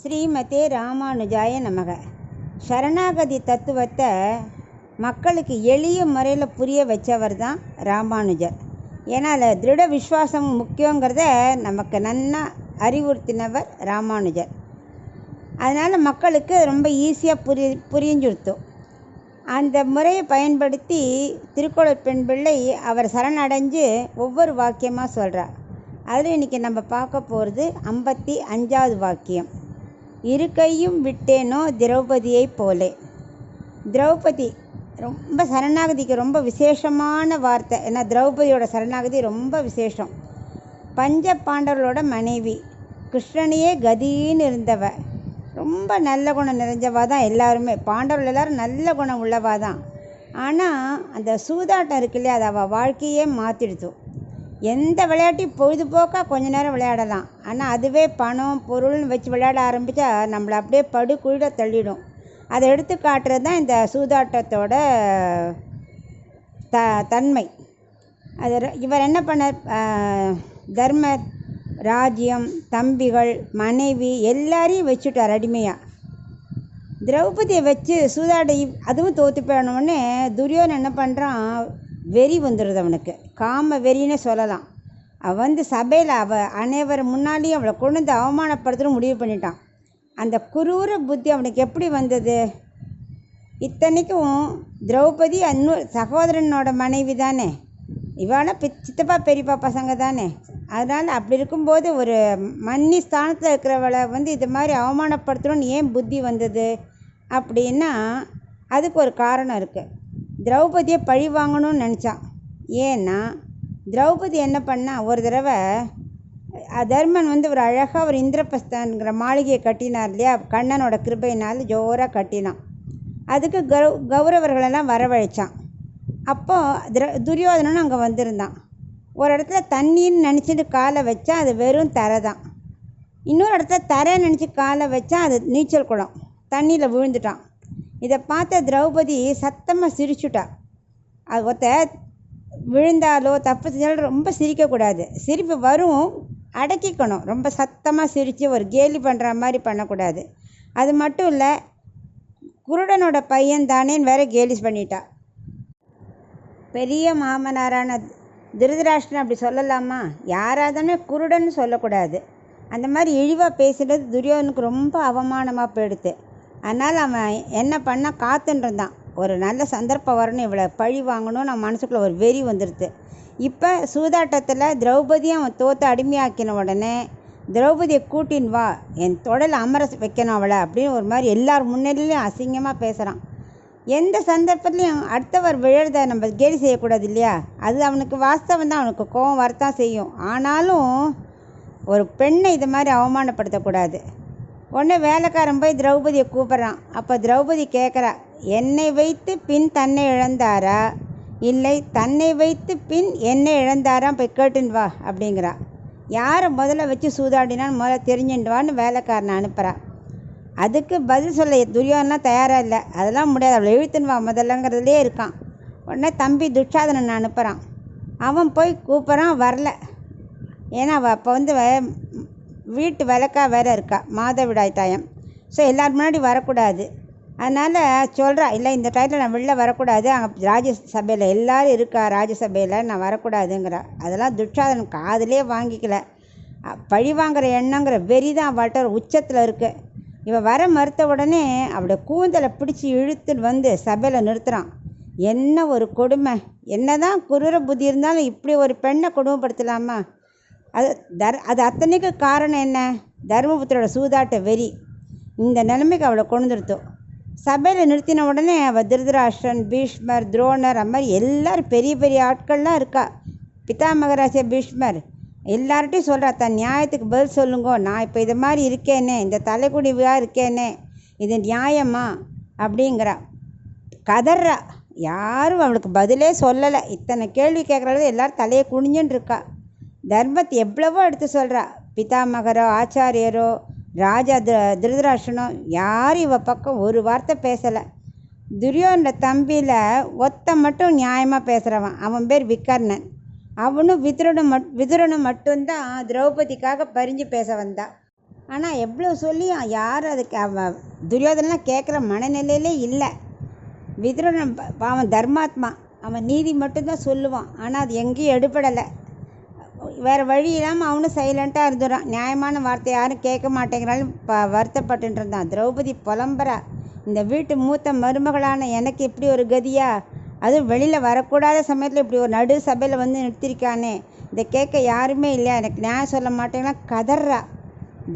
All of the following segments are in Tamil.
ஸ்ரீமதே ராமானுஜாய நமக. சரணாகதி தத்துவத்தை மக்களுக்கு எளிய முறையில் புரிய வச்சவர் தான் ராமானுஜர். ஏன்னா அதில் திருட விஸ்வாசம் முக்கியங்கிறத நமக்கு நன்னா அறிவுறுத்தினவர் ராமானுஜர். அதனால் மக்களுக்கு ரொம்ப ஈஸியாக புரிஞ்சுடுத்தோம். அந்த முறையை பயன்படுத்தி திருக்குறள் பெண் பிள்ளை அவர் சரணடைஞ்சு ஒவ்வொரு வாக்கியமாக சொல்கிறார். அதில் இன்றைக்கி நம்ம பார்க்க போகிறது 55வது வாக்கியம். இருக்கையும் விட்டேனோ திரௌபதியை போலே. திரௌபதி ரொம்ப சரணாகதிக்கு ரொம்ப விசேஷமான வார்த்தை. ஏன்னா திரௌபதியோட சரணாகதி ரொம்ப விசேஷம். பஞ்ச பாண்டவர்களோட மனைவி, கிருஷ்ணனையே கதின்னு இருந்தவ, ரொம்ப நல்ல குணம் நிறைஞ்சவா தான். எல்லாருமே பாண்டவர்கள் எல்லோரும் நல்ல குணம் உள்ளவா தான். ஆனால் அந்த சூதாட்டம் இருக்கு இல்லையா, அது அவள் வாழ்க்கையே மாற்றிடுது. எந்த விளையாட்டையும் பொழுதுபோக்காக கொஞ்ச நேரம் விளையாடலாம், ஆனால் அதுவே பணம் பொருள்னு வச்சு விளையாட ஆரம்பித்தா நம்மளை அப்படியே படுகுழிட தள்ளிடும். அதை எடுத்து காட்டுறது தான் இந்த சூதாட்டத்தோட தன்மை. அது இவர் என்ன பண்ணார், தர்ம ராஜ்யம், தம்பிகள், மனைவி எல்லாரையும் வச்சுட்டார் அடிமையாக. திரௌபதியை வச்சு சூதாட அதுவும் தோற்று போயிடணுன்னே துரியோதனன் என்ன பண்ணுறான், வெறி வந்துடுது அவனுக்கு. காம வெறின்னு சொல்லலாம். அவன் சபையில் அனைவர் முன்னாலேயும் அவளை கொண்டு வந்து அவமானப்படுத்தணும் முடிவு பண்ணிட்டான். அந்த குரூர புத்தி அவனுக்கு எப்படி வந்தது? இத்தனைக்கும் திரௌபதி இன்னொரு சகோதரனோட மனைவி தானே, இவாள சித்தப்பா பெரியப்பா பசங்க தானே. அதனால் அப்படி இருக்கும்போது ஒரு மன்னி ஸ்தானத்தில் இருக்கிறவளை இது மாதிரி அவமானப்படுத்தணும்னு ஏன் புத்தி வந்தது அப்படின்னா அதுக்கு ஒரு காரணம் இருக்குது. திரௌபதியை பழி வாங்கணும்னு நினச்சான். ஏன்னா திரௌபதி என்ன பண்ணா, ஒரு தடவை தர்மன் ஒரு அழகாக ஒரு இந்திரபிரஸ்தங்கிற மாளிகையை கட்டினார் இல்லையா, கண்ணனோட கிருபையினால் ஜோராக கட்டினான். அதுக்கு கௌரவர்களெல்லாம் வரவழைச்சான். அப்போது துரியோதனனும் அங்கே வந்திருந்தான். ஒரு இடத்துல தண்ணின்னு நினச்சிட்டு காலை வச்சா அது வெறும் தரை தான். இன்னொரு இடத்துல தரை நினச்சி காலை வச்சா அது நீச்சல் குளம், தண்ணியில் விழுந்துட்டான். இதை பார்த்த திரௌபதி சத்தமாக சிரிச்சுட்டா. அது ஒருத்த விழுந்தாலோ தப்பு செஞ்சாலும் ரொம்ப சிரிக்கக்கூடாது. சிரிப்பு வரும், அடக்கிக்கணும். ரொம்ப சத்தமாக சிரித்து ஒரு கேலி பண்ணுற மாதிரி பண்ணக்கூடாது. அது மட்டும் இல்லை, குருடனோட பையன் தானேன்னு வேற கேலி பண்ணிட்டா. பெரிய மாமனாரான திருதராஷ்டிரன் அப்படி சொல்லலாமா? யாராதானே குருடன்னு சொல்லக்கூடாது. அந்த மாதிரி இழிவாக பேசுகிறது துரியோதனுக்கு ரொம்ப அவமானமாக போயிடுது. அதனால் அவன் என்ன பண்ண காத்துன்னு இருந்தான். ஒரு நல்ல சந்தர்ப்பம் வரணும், இவளை பழி வாங்கணும். நம்ம மனசுக்குள்ளே ஒரு வெறி வந்துடுது. இப்போ சூதாட்டத்தில் திரௌபதியும் அவன் தோற்று அடிமையாக்கின உடனே திரௌபதியை கூட்டின்னு வா, என் தொடல் அமர வைக்கணும் அவளை அப்படின்னு ஒரு மாதிரி எல்லார் முன்னிலையும் அசிங்கமாக பேசுகிறான். எந்த சந்தர்ப்பத்துலையும் அடுத்தவர் விழுறதை நம்ம கேலி செய்யக்கூடாது இல்லையா. அது அவனுக்கு வாஸ்தவம் தான், அவனுக்கு கோபம் வரத்தான் செய்யும். ஆனாலும் ஒரு பெண்ணை இது மாதிரி அவமானப்படுத்தக்கூடாது. உடனே வேலைக்காரன் போய் திரௌபதியை கூப்பிட்றான். அப்போ திரௌபதி கேட்குறா, என்னை வைத்து பின் தன்னை இழந்தாரா, இல்லை தன்னை வைத்து பின் என்னை இழந்தாரா, போய் கேட்டுன்னு வா அப்படிங்கிறா. யாரை முதல்ல வச்சு சூதாடினான்னு முதல்ல தெரிஞ்சுட்டு வான்னு வேலைக்காரனை அனுப்புகிறா. அதுக்கு பதில் சொல்ல துரியோதனெலாம் தயாராக இல்லை. அதெல்லாம் முடியாது, அவளை இழுத்துன்னு வா முதல்லங்கிறதுலே இருக்கான். உடனே தம்பி துச்சாதனனை அனுப்புகிறான். அவன் போய் கூப்பிட்றான், வரல. ஏன்னா அவள் அப்போ வீட்டு விளக்கா வேறு இருக்கா, மாதவிடாய் டைம். ஸோ எல்லோரும் முன்னாடி வரக்கூடாது. அதனால் சொல்கிறா, இல்லை இந்த டயத்தில் நான் வெளில வரக்கூடாது, அங்கே ராஜ்யசபையில் எல்லோரும் இருக்கா, ராஜ்யசபையில் நான் வரக்கூடாதுங்கிறா. அதெல்லாம் துச்சாதனன் காதிலே வாங்கிக்கல. பழி வாங்குகிற எண்ணங்கிற வெறி தான் அவள்கிட்ட ஒரு உச்சத்தில் இருக்குது. இவன் வர மறுத்த உடனே அவளுடைய கூந்தலை பிடிச்சி இழுத்துட்டு சபையில் நிறுத்துகிறான். என்ன ஒரு கொடுமை! என்ன தான் குரூர புத்தி இருந்தாலும் இப்படி ஒரு பெண்ணை கொடுமைப்படுத்தலாமா? அது அத்தனைக்கு காரணம் என்ன? தர்மபுத்திரோட சூதாட்ட வெறி இந்த நிலைமைக்கு அவளை கொண்டு நிறுத்தும். சபையில் நிறுத்தின உடனே அவள் திருதராஷ்டிரன், பீஷ்மர், துரோணர், அது மாதிரி எல்லோரும் பெரிய பெரிய ஆட்கள்லாம் இருக்கா. பிதாமகராஜ பீஷ்மர் எல்லார்ட்டையும் சொல்கிறா, தன் நியாயத்துக்கு பதில் சொல்லுங்கோ, நான் இப்போ இது மாதிரி இருக்கேனே, இந்த தலைக்குடிவாக இருக்கேனே, இது நியாயமா அப்படிங்கிறா. கதறா. யாரும் அவளுக்கு பதிலே சொல்லலை. இத்தனை கேள்வி கேட்குறது எல்லோரும் தலையை குனிஞ்சுன்னு இருக்கா. தர்மத்தை எவ்வளவோ எடுத்து சொல்கிறா. பிதாமகரோ ஆச்சாரியரோ ராஜா திருதராஷ்டிரனோ யாரும் இவ பக்கம் ஒரு வார்த்தை பேசலை. துரியோதன தம்பியில் ஒத்த மட்டும் நியாயமாக பேசுகிறவன், அவன் பேர் விகர்ணன். அவனும் விதுரனும் மட்டும்தான் திரௌபதிக்காக பரிஞ்சு பேச வந்தான். ஆனால் எவ்வளோ சொல்லியும் யாரும் அதுக்கு துரியோதனெலாம் கேட்குற மனநிலையிலே இல்லை. விதுரன் அவன் தர்மாத்மா, அவன் நீதி மட்டும்தான் சொல்லுவான். ஆனால் அது எங்கேயும் எடுபடலை. வேறு வழி இல்லாமல் அவனும் சைலண்ட்டாக இருந்துடுறான். நியாயமான வார்த்தை யாரும் கேட்க மாட்டேங்கிறாலும் வருத்தப்பட்டு இருந்தான். திரௌபதி புலம்புறா, இந்த வீட்டு மூத்த மருமகளான எனக்கு இப்படி ஒரு கதியா, அதுவும் வெளியில் வரக்கூடாத சமயத்தில் இப்படி ஒரு நடு சபையில் வந்து நிறுத்திருக்கானே, இதை கேட்க யாருமே இல்லையா, எனக்கு நியாயம் சொல்ல மாட்டேங்கன்னா கதறா.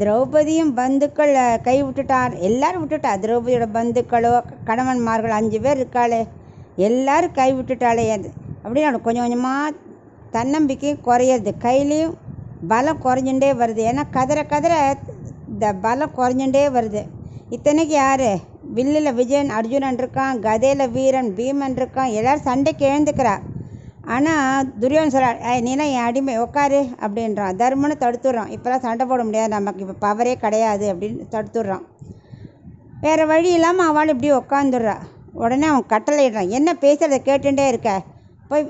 திரௌபதியும் பந்துக்கள் கை விட்டுட்டார், எல்லாரும் விட்டுட்டா. திரௌபதியோட பந்துக்களோ கணவன்மார்கள் 5 பேர் இருக்காளே, எல்லாரும் கை விட்டுட்டாளே. அது அப்படின்னு அவனுக்கு கொஞ்சம் கொஞ்சமாக தன்னம்பிக்கையும் குறையிறது, கையிலையும் பலம் குறைஞ்சுட்டே வருது. ஏன்னா கதற இந்த பலம் குறைஞ்சுட்டே வருது. இத்தனைக்கு யார், வில்லில் விஜயன் அர்ஜுனன் இருக்கான், கதையில் வீரன் பீமன் இருக்கான், எல்லோரும் சண்டைக்கு எழுந்துக்கிறா. ஆனால் துரியோதனன் சொல்கிறார், நீலாம் என் அடிமை உட்காரு அப்படின்றான். தர்மன்னு தடுத்துடுறான். இப்போலாம் சண்டை போட முடியாது, நமக்கு இப்போ பவரே கிடையாது அப்படின்னு தடுத்துடுறான். வேறு வழி இல்லாமல் அவள் இப்படி உட்காந்துடுறா. உடனே அவன் கட்டளையிடுறான், என்ன பேசுகிறத கேட்டுட்டே இருக்க, போய்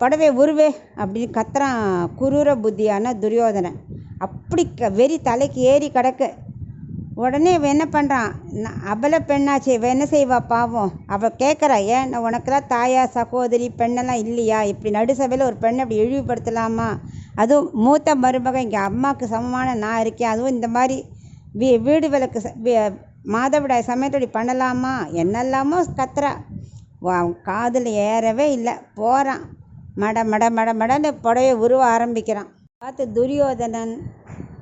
புடவை உருவே அப்படின்னு கத்துறான் குரூர புத்தியான துரியோதனன். அப்படி வெறி தலைக்கு ஏறி கிடக்கு. உடனே இவன் என்ன பண்ணுறான், அபல பெண்ணாச்சு, இவன் என்ன செய்வா பாவம். அவள் கேட்குறா, ஏன் உனக்குலாம் தாயா சகோதரி பெண்ணெல்லாம் இல்லையா, இப்படி நடுசபையில் ஒரு பெண்ணை அப்படி இழிவுபடுத்தலாமா, அதுவும் மூத்த மருமகன், இங்கே அம்மாவுக்கு சமமான நான் இருக்கேன், அதுவும் இந்த மாதிரி வீடு விளக்கு மாதவிடாய் சமயத்தோடி பண்ணலாமா, என்னெல்லாமோ கத்துறா. அவன் காதில் ஏறவே இல்லை. போகிறான், மடன்னு புடவை உருவ ஆரம்பிக்கிறான். பார்த்து துரியோதனன்,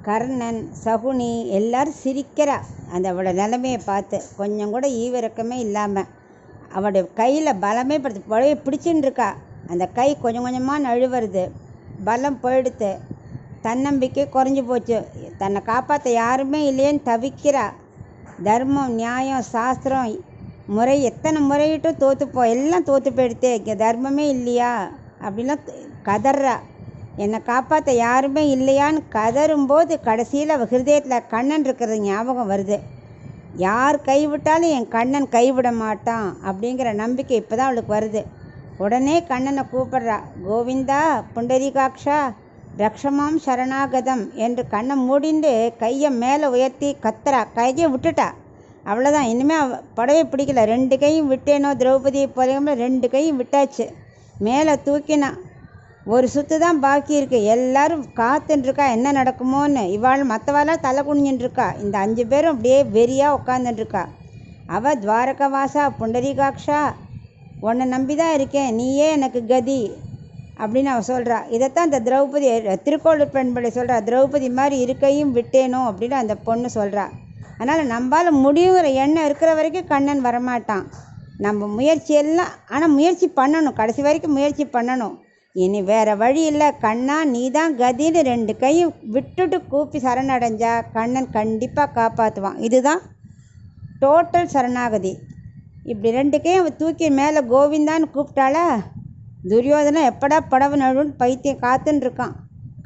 கர்ணன், சகுனி எல்லாரும் சிரிக்கிறா. அந்த அவளோட நிலைமையை பார்த்து கொஞ்சம் கூட ஈவிரக்கமே இல்லாமல் அவளுடைய கையில் பலமே படுத்து புடவையை பிடிச்சின்னு இருக்கா. அந்த கை கொஞ்சம் கொஞ்சமாக நழுவுறது, பலம் போயிடுத்து, தன்னம்பிக்கை குறைஞ்சி போச்சு, தன்னை காப்பாற்ற யாருமே இல்லையேன்னு தவிக்கிறா. தர்மம் நியாயம் சாஸ்திரம் முறை எத்தனை முறையிட்டும் தோற்றுப்போ, எல்லாம் தோற்று போயிடுத்தே, இங்கே தர்மமே இல்லையா அப்படின்லாம் கதறா. என்னை காப்பாற்ற யாருமே இல்லையான்னு கதறும்போது கடைசியில் அவள் ஹிருதயத்தில் கண்ணன் இருக்கிறது ஞாபகம் வருது. யார் கைவிட்டாலும் என் கண்ணன் கைவிட மாட்டான் அப்படிங்கிற நம்பிக்கை இப்போ தான் அவளுக்கு வருது. உடனே கண்ணனை கூப்பிடுறா, கோவிந்தா புண்டரீகாக்ஷா ரக்ஷமாம் சரணாகதம் என்று கண்ணை மூடிண்டு கையை மேலே உயர்த்தி கத்துறா. கையை விட்டுட்டா, அவ்வளோதான். இனிமேல் புடவை பிடிக்கல. 2 கையும் விட்டேனோ திரௌபதியை போலேயும்ல 2 கையும் விட்டாச்சு. மேலே தூக்கினா. ஒரு சுற்று தான் பாக்கி இருக்கு. எல்லாரும் காத்துட்டுருக்கா என்ன நடக்குமோன்னு. இவாள் மற்றவாளாக தலை குனிஞ்சுட்டுருக்கா. இந்த 5 பேரும் அப்படியே வெறியாக உட்காந்துட்டுருக்கா. அவள் துவாரகவாசா புண்டரீகாக்ஷா உன்னை நம்பி தான் இருக்கேன், நீயே எனக்கு கதி அப்படின்னு அவள் சொல்கிறா. இதைத்தான் இந்த திரௌபதி திருக்கோளூர் பெண்படி சொல்கிறா. திரௌபதி மாதிரி இருக்கையும் விட்டேனோ அப்படின்னு அந்த பொண்ணு சொல்கிறா. அதனால் நம்மளால் முடியுங்கிற எண்ணம் இருக்கிற வரைக்கும் கண்ணன் வரமாட்டான். நம்ம முயற்சியெல்லாம், ஆனால் முயற்சி பண்ணணும், கடைசி வரைக்கும் முயற்சி பண்ணணும். இனி வேறு வழி இல்லை, கண்ணா நீ தான் கதின்னு 2 கையும் விட்டுட்டு கூப்பி சரணடைஞ்சா கண்ணன் கண்டிப்பாக காப்பாற்றுவான். இதுதான் டோட்டல் சரணாகதி. இப்படி 2 கையும் தூக்கி மேலே கோவிந்தான்னு கூப்பிட்டாளா. துரியோதனன் எப்படா புடவை நழுவுன்னு பைத்தியம் காத்துன்னு இருக்கான்.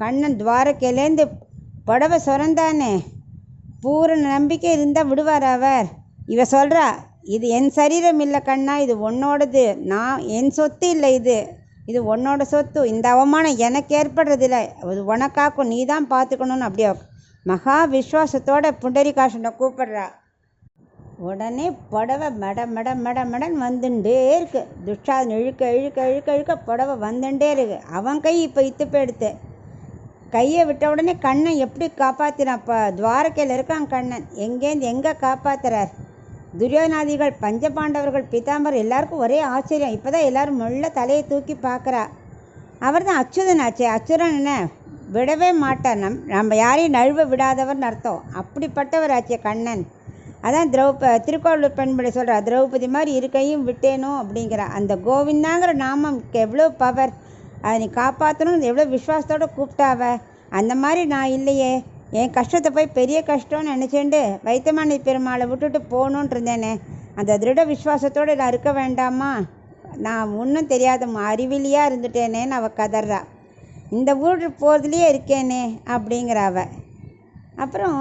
கண்ணன் துவாரக்கையிலேருந்து புடவை சுரந்தானே, பூரண நம்பிக்கை இருந்தால் விடுவார் அவர். இவ சொல்கிறா, இது என் சரீரம் இல்லை கண்ணா, இது உன்னோடது, நான் என் சொத்து இல்லை, இது உன்னோட சொத்து, இந்த அவமானம் எனக்கு ஏற்படுறதில்லை, அது உனக்காக்கும், நீ தான் பார்த்துக்கணும்னு அப்படியே மகா விஸ்வாசத்தோட புண்டரீகாக்ஷனை கூப்பிடுறா. உடனே புடவை மடன் வந்துட்டே இருக்கு. துஷாதன் இழுக்க புடவை வந்துட்டே இருக்கு. அவன் கை இப்போ இத்து போயிடுத்து. கையை விட்ட உடனே கண்ணன் எப்படி காப்பாற்றினான். இப்போ துவாரக்கையில் இருக்கான் கண்ணன், எங்கேருந்து எங்கே காப்பாற்றுறார். துரியோதனாதிகள் பஞ்சபாண்டவர்கள் பிதாம்பர் எல்லாருக்கும் ஒரே ஆச்சரியம். இப்போ தான் எல்லோரும் மெல்ல தலையை தூக்கி பார்க்குறா. அவர் தான் அச்சுதன் ஆச்சே. அச்சுதன் என்ன விடவே மாட்டார், நம்ம யாரையும் நழுவ விடாதவர்னு அர்த்தம். அப்படிப்பட்டவர் ஆச்சே கண்ணன். அதான் திருக்கோளூர் பெண்படி சொல்கிறா, திரௌபதி மாதிரி இருக்கையும் விட்டேனோ அப்படிங்கிறா. அந்த கோவிந்தாங்கிற நாமம் எவ்வளோ பவர், அதை நீ காப்பாற்றணும்னு எவ்வளோ விஸ்வாசத்தோடு கூப்பிட்டாவ. அந்த மாதிரி நான் இல்லையே, என் கஷ்டத்தை போய் பெரிய கஷ்டம்னு நினச்சேண்டு வைத்தமானி பெருமாளை விட்டுட்டு போகணுன்ட்டு இருந்தேனே, அந்த திருட விஸ்வாசத்தோடு நான் இருக்க வேண்டாமா, நான் ஒன்றும் தெரியாத அறிவிலியாக இருந்துட்டேனேன்னு அவள் கதறா. இந்த ஊர் போகிறதுலையே இருக்கேனே அப்படிங்கிற அவள். அப்புறம்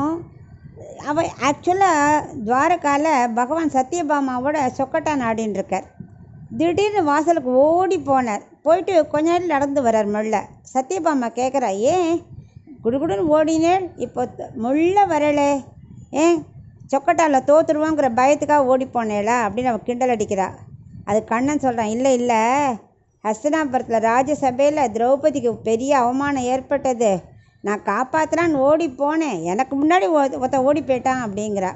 அவள் ஆக்சுவலாக துவாரகாவில் பகவான் சத்யபாமாவோட சொக்கட்டான் ஆடின்னு இருக்கார். திடீர்னு வாசலுக்கு ஓடி போனார். போயிட்டு கொஞ்ச நேரம் நடந்து வர்றார் மெல்ல. சத்யபாமா கேட்குறா, ஏன் குடுகுடுன்னு ஓடினேன், இப்போ முள்ள வரலே, ஏன் சொக்கட்டாவில் தோற்றுருவோங்கிற பயத்துக்காக ஓடி போனேளா அப்படின்னு அவன் கிண்டல் அடிக்கிறா. அது கண்ணன் சொல்கிறான், இல்லை இல்லை, ஹஸ்தினாபுரத்தில் ராஜசபையில் திரௌபதிக்கு பெரிய அவமானம் ஏற்பட்டது, நான் காப்பாற்றலான்னு ஓடி போனேன், எனக்கு முன்னாடி ஒருத்த ஓடி போயிட்டான் அப்படிங்கிறா.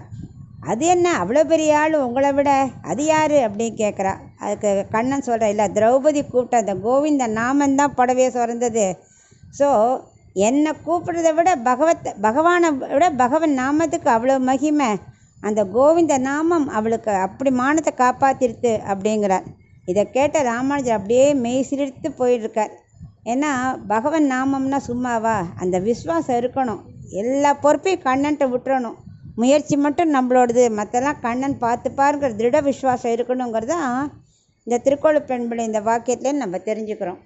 அது என்ன அவ்வளோ பெரிய ஆள் உங்களை விட, அது யார் அப்படின்னு கேட்குறா. அதுக்கு கண்ணன் சொல்கிற, இல்லை திரௌபதி கூப்பிட்ட அந்த கோவிந்த நாமந்தான் புடவையை சுரந்தது. ஸோ என்னை கூப்பிட்றதை விட பகவானை விட பகவன் நாமத்துக்கு அவ்வளோ மகிமை, அந்த கோவிந்த நாமம் அவளுக்கு அப்படி மானத்தை காப்பாற்றிருத்து அப்படிங்கிறார். இதை கேட்ட ராமானுஜர் அப்படியே மெய் சிலிர்த்து போயிட்டுருக்கார். ஏன்னா பகவன் நாமம்னா சும்மாவா, அந்த விஸ்வாசம் இருக்கணும், எல்லா பொறுப்பையும் கண்ணன்ட்ட விட்டுறணும், முயற்சி மட்டும் நம்மளோடது, மற்றெல்லாம் கண்ணன் பார்த்துப்பாருங்கிற திருட விஸ்வாசம் இருக்கணுங்கிறதான் இந்த திருக்கோள பெண்பிள்ளை இந்த வாக்கியத்தில் நம்ம தெரிஞ்சுக்கிறோம்.